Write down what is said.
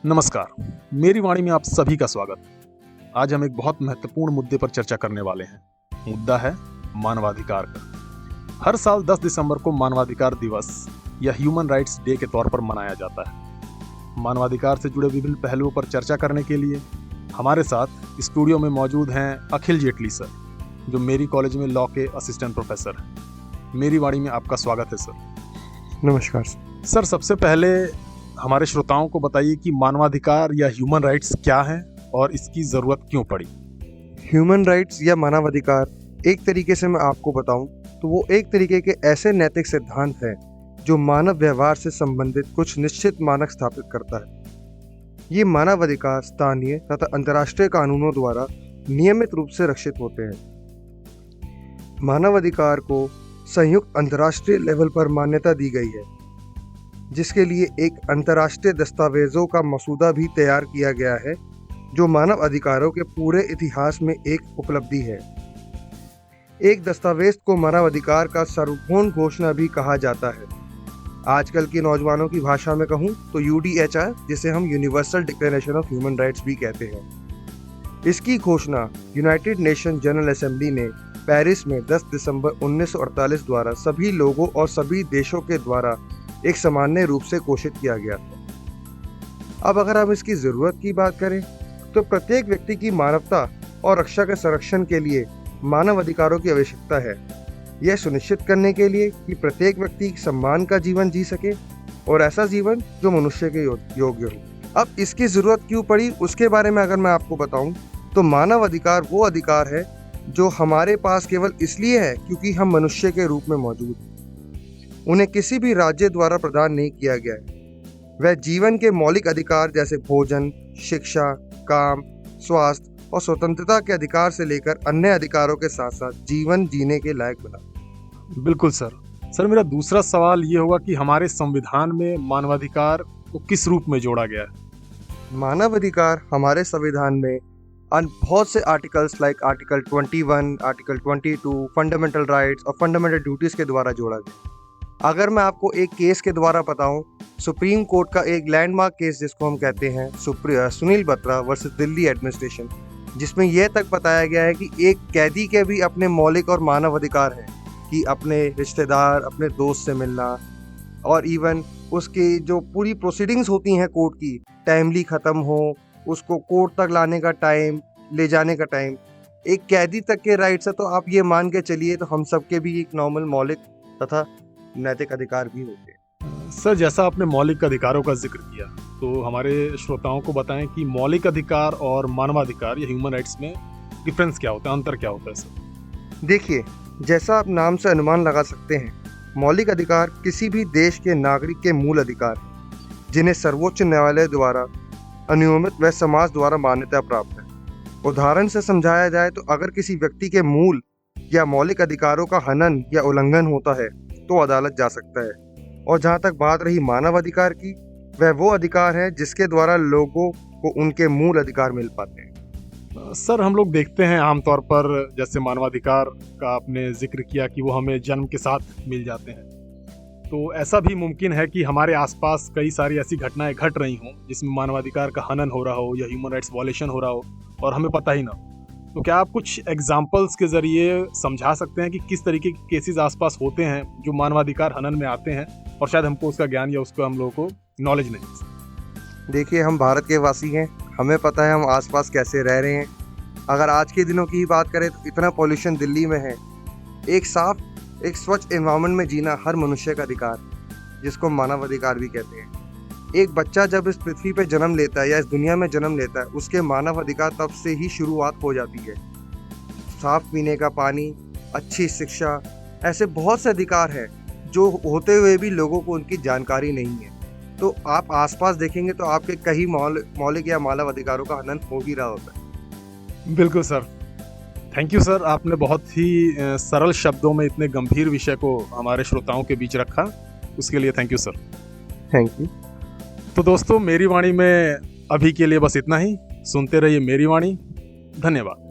नमस्कार, मेरी वाणी में आप सभी का स्वागत। आज हम एक बहुत महत्वपूर्ण मुद्दे पर चर्चा करने वाले हैं। मुद्दा है मानवाधिकार का। हर साल 10 दिसंबर को मानवाधिकार दिवस या ह्यूमन राइट्स डे के तौर पर मनाया जाता है। मानवाधिकार से जुड़े विभिन्न पहलुओं पर चर्चा करने के लिए हमारे साथ स्टूडियो में मौजूद हैं अखिल जेटली सर, जो मेरी कॉलेज में लॉ के असिस्टेंट प्रोफेसर हैं। मेरी वाणी में आपका स्वागत है सर। नमस्कार सर, सबसे पहले हमारे श्रोताओं को बताइए कि मानवाधिकार या ह्यूमन राइट्स क्या है और इसकी ज़रूरत क्यों पड़ी। ह्यूमन राइट्स या मानवाधिकार एक तरीके से मैं आपको बताऊं तो वो एक तरीके के ऐसे नैतिक सिद्धांत हैं जो मानव व्यवहार से संबंधित कुछ निश्चित मानक स्थापित करता है। ये मानवाधिकार स्थानीय तथा अंतर्राष्ट्रीय कानूनों द्वारा नियमित रूप से रक्षित होते हैं। मानवाधिकार को संयुक्त अंतर्राष्ट्रीय लेवल पर मान्यता दी गई है, जिसके लिए एक अंतर्राष्ट्रीय दस्तावेजों का मसूदा भी तैयार किया गया है, जो मानव अधिकारों के पूरे इतिहास में एक उपलब्धि है। एक दस्तावेज को मानव अधिकार का सार्वभौम घोषणा भी कहा जाता है। आजकल के नौजवानों की भाषा में कहूँ तो UDHR, जिसे हम universal declaration of human rights भी कहते हैं। इसकी घोषणा यूनाइटेड नेशन जनरल असेंबली ने पेरिस में 10 दिसंबर 1948 द्वारा सभी लोगों और सभी देशों के द्वारा एक सामान्य रूप से घोषित किया गया था। अब अगर हम इसकी ज़रूरत की बात करें तो प्रत्येक व्यक्ति की मानवता और रक्षा के संरक्षण के लिए मानव अधिकारों की आवश्यकता है, यह सुनिश्चित करने के लिए कि प्रत्येक व्यक्ति सम्मान का जीवन जी सके और ऐसा जीवन जो मनुष्य के योग्य हो। अब इसकी ज़रूरत क्यों पड़ी उसके बारे में अगर मैं आपको बताऊं तो मानव अधिकार वो अधिकार है जो हमारे पास केवल इसलिए है क्योंकि हम मनुष्य के रूप में मौजूद हैं। उन्हें किसी भी राज्य द्वारा प्रदान नहीं किया गया है। वह जीवन के मौलिक अधिकार जैसे भोजन, शिक्षा, काम, स्वास्थ्य और स्वतंत्रता के अधिकार से लेकर अन्य अधिकारों के साथ साथ जीवन जीने के लायक बना। बिल्कुल सर, मेरा दूसरा सवाल ये होगा कि हमारे संविधान में मानवाधिकार को किस रूप में जोड़ा गया है। मानवाधिकार हमारे संविधान में बहुत से articles like article 21, article 22, fundamental rights और फंडामेंटल ड्यूटीज के द्वारा जोड़ा गया। अगर मैं आपको एक केस के द्वारा बताऊं, सुप्रीम कोर्ट का एक लैंडमार्क केस जिसको हम कहते हैं सुनील बत्रा वर्सेस दिल्ली एडमिनिस्ट्रेशन, जिसमें यह तक बताया गया है कि एक कैदी के भी अपने मौलिक और मानव अधिकार है कि अपने रिश्तेदार, अपने दोस्त से मिलना और इवन उसकी जो पूरी प्रोसीडिंग्स होती हैं कोर्ट की टाइमली ख़त्म हो, उसको कोर्ट तक लाने का टाइम, ले जाने का टाइम, एक कैदी तक के राइट्स है। तो आप ये मान के चलिए तो हम सबके भी एक नॉर्मल मौलिक तथा नैतिक अधिकार भी होते हैं। सर, जैसा आपने मौलिक अधिकारों का जिक्र किया तो हमारे श्रोताओं को बताएं कि मौलिक अधिकार और मानवाधिकार या ह्यूमन राइट्स में डिफरेंस क्या होता है, अंतर क्या होता है सर? देखिए, जैसा आप नाम से अनुमान लगा सकते हैं, मौलिक अधिकार किसी भी देश के नागरिक के मूल अधिकार हैं, जिन्हें सर्वोच्च न्यायालय द्वारा अनुमोदित व समाज द्वारा मान्यता प्राप्त है। उदाहरण से समझाया जाए तो अगर किसी व्यक्ति के मूल या मौलिक अधिकारों का हनन या उल्लंघन होता है तो अदालत जा सकता है। और जहाँ तक बात रही मानव अधिकार की, वह वो अधिकार है जिसके द्वारा लोगों को उनके मूल अधिकार मिल पाते हैं। सर, हम लोग देखते हैं आमतौर पर, जैसे मानवाधिकार का आपने जिक्र किया कि वो हमें जन्म के साथ मिल जाते हैं, तो ऐसा भी मुमकिन है कि हमारे आसपास कई सारी ऐसी घटनाएं घट रही हों जिसमें मानवाधिकार का हनन हो रहा हो या ह्यूमन राइट्स वॉयलेशन हो रहा हो और हमें पता ही ना। तो क्या आप कुछ एग्जाम्पल्स के जरिए समझा सकते हैं कि किस तरीके के केसेस आसपास होते हैं जो मानवाधिकार हनन में आते हैं और शायद हमको उसका ज्ञान या उसको हम लोगों को नॉलेज नहीं? देखिए, हम भारत के वासी हैं, हमें पता है हम आसपास कैसे रह रहे हैं। अगर आज के दिनों की ही बात करें तो इतना पॉल्यूशन दिल्ली में है। एक साफ, एक स्वच्छ एनवायरनमेंट में जीना हर मनुष्य का अधिकार, जिसको मानव अधिकार भी कहते हैं। एक बच्चा जब इस पृथ्वी पर जन्म लेता है या इस दुनिया में जन्म लेता है, उसके मानव अधिकार तब से ही शुरुआत हो जाती है। साफ पीने का पानी, अच्छी शिक्षा, ऐसे बहुत से अधिकार हैं जो होते हुए भी लोगों को उनकी जानकारी नहीं है। तो आप आसपास देखेंगे तो आपके कई मौलिक या मानव अधिकारों का हनन हो ही रहा होता है। बिल्कुल सर, थैंक यू सर, आपने बहुत ही सरल शब्दों में इतने गंभीर विषय को हमारे श्रोताओं के बीच रखा, उसके लिए thank you sir. Thank you. तो दोस्तों, मेरी वाणी में अभी के लिए बस इतना ही। सुनते रहिए मेरी वाणी। धन्यवाद।